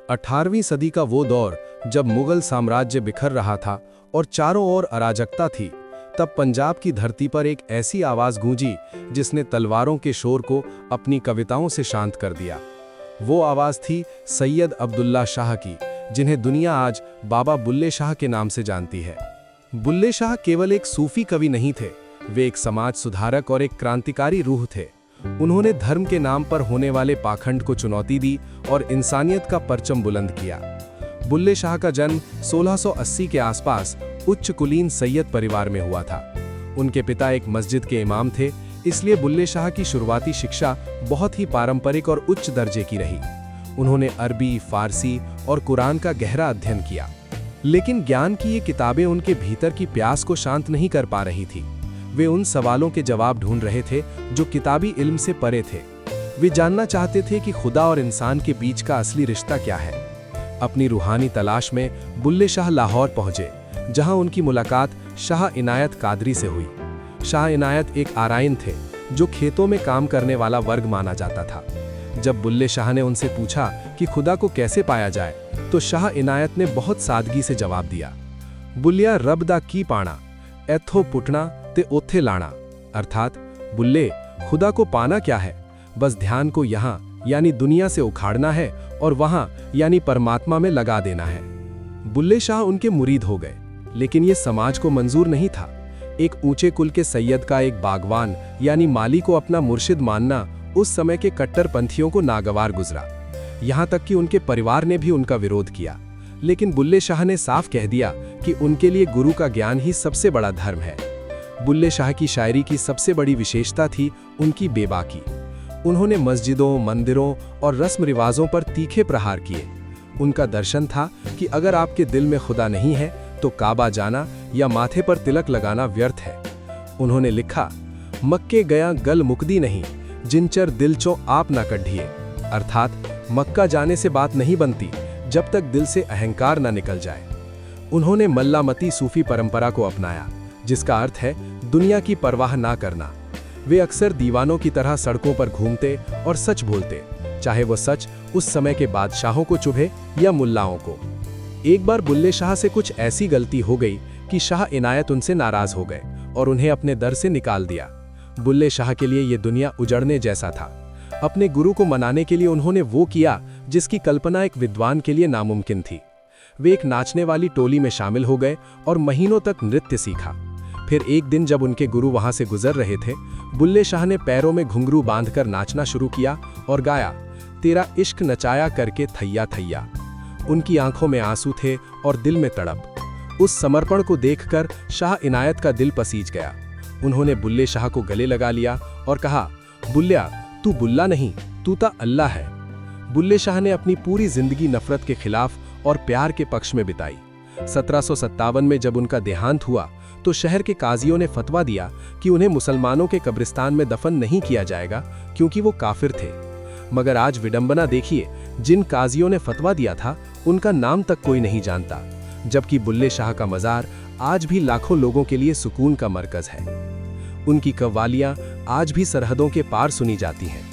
18वीं सदी का वो दौर जब मुगल साम्राज्य बिखर रहा था और चारों ओर अराजकता थी, तब पंजाब की धरती पर एक ऐसी आवाज गूंजी जिसने तलवारों के शोर को अपनी कविताओं से शांत कर दिया। वो आवाज थी सैयद अब्दुल्ला शाह की, जिन्हें दुनिया आज बाबा बुल्ले शाह के नाम से जानती है। बुल्ले शाह केवल एक सूफी कवि नहीं थे, वे एक समाज सुधारक और एक क्रांतिकारी रूह थे। उन्होंने धर्म के नाम पर होने वाले पाखंड को चुनौती दी और इंसानियत का परचम बुलंद किया। बुल्ले शाह का जन्म 1680 के आसपास उच्च कुलीन सैयद परिवार में हुआ था। उनके पिता एक मस्जिद के इमाम थे, इसलिए बुल्ले शाह की शुरुआती शिक्षा बहुत ही पारंपरिक और उच्च दर्जे की रही। उन्होंने अरबी, फारसी और कुरान का गहरा अध्ययन किया, लेकिन ज्ञान की ये किताबें उनके भीतर की प्यास को शांत नहीं कर पा रही थी। वे उन सवालों के जवाब ढूंढ रहे थे जो किताबी इल्म से परे थे। वे जानना चाहते थे कि खुदा और इंसान के बीच का असली रिश्ता क्या है। अपनी रूहानी तलाश में बुल्ले शाह लाहौर पहुंचे, जहां उनकी मुलाकात शाह इनायत कादरी से हुई। शाह इनायत एक आराइन थे जो खेतों में काम करने वाला वर्ग माना जाता था। जब बुल्ले शाह ने उनसे पूछा कि खुदा को कैसे पाया जाए, तो शाह इनायत ने बहुत सादगी से जवाब दिया, बुल्लिया रब दा की पाना, एथो पुटना ते ओथे लाना। अर्थात बुल्ले, खुदा को पाना क्या है, बस ध्यान को यहाँ यानी दुनिया से उखाड़ना है और वहाँ यानी परमात्मा में लगा देना है। बुल्ले शाह उनके मुरीद हो गए, लेकिन ये समाज को मंजूर नहीं था। एक ऊंचे कुल के सैयद का एक बागवान यानी माली को अपना मुर्शिद मानना उस समय के कट्टरपंथियों को नागवार गुजरा। यहाँ तक कि उनके परिवार ने भी उनका विरोध किया, लेकिन बुल्ले शाह ने साफ कह दिया कि उनके लिए गुरु का ज्ञान ही सबसे बड़ा धर्म है। बुल्ले शाह की शायरी की सबसे बड़ी विशेषता थी उनकी बेबाकी। उन्होंने मस्जिदों, मंदिरों और रस्म रिवाजों पर तीखे प्रहार किए। उनका दर्शन था कि अगर आपके दिल में खुदा नहीं है तो काबा जाना या माथे पर तिलक लगाना व्यर्थ है। उन्होंने लिखा, मक्के गया गल मुकदी नहीं, जिनचर दिल चो आप ना कढ़िए। अर्थात मक्का जाने से बात नहीं बनती जब तक दिल से अहंकार ना निकल जाए। उन्होंने मल्लामती सूफी परंपरा को अपनाया, जिसका अर्थ है दुनिया की परवाह ना करना। वे अक्सर दीवानों की तरह सड़कों पर घूमते और सच बोलते, चाहे वो सच उस समय के बादशाहों को चुभे या मुल्लाओं को। एक बार बुल्ले शाह से कुछ ऐसी गलती हो गई कि शाह इनायत उनसे नाराज हो गए और उन्हें अपने दर से निकाल दिया। बुल्ले शाह के लिए ये दुनिया उजड़ने जैसा था। अपने गुरु को मनाने के लिए उन्होंने वो किया जिसकी कल्पना एक विद्वान के लिए नामुमकिन थी। वे एक नाचने वाली टोली में शामिल हो गए और महीनों तक नृत्य सीखा। फिर एक दिन जब उनके गुरु वहां से गुजर रहे थे, बुल्ले शाह ने पैरों में घुंघरू बांधकर नाचना शुरू किया और गाया, तेरा इश्क नचाया करके थैया थैया। उनकी आंखों में आंसू थे और दिल में तड़प। उस समर्पण को देखकर शाह इनायत का दिल पसीज गया। उन्होंने बुल्ले शाह को गले लगा लिया और कहा, बुल्लिया, तू बुल्ला नहीं, तू ता अल्लाह है। बुल्ले शाह ने अपनी पूरी जिंदगी नफरत के खिलाफ और प्यार के पक्ष में बिताई। 1757 में जब उनका देहांत हुआ तो शहर के काजियों ने फतवा दिया कि उन्हें मुसलमानों के कब्रिस्तान में दफन नहीं किया जाएगा क्योंकि वो काफिर थे। मगर आज विडंबना देखिए, जिन काजियों ने फतवा दिया था उनका नाम तक कोई नहीं जानता, जबकि बुल्ले शाह का मजार आज भी लाखों लोगों के लिए सुकून का मरकज है। उनकी कव्वालियां आज भी सरहदों के पार सुनी जाती हैं।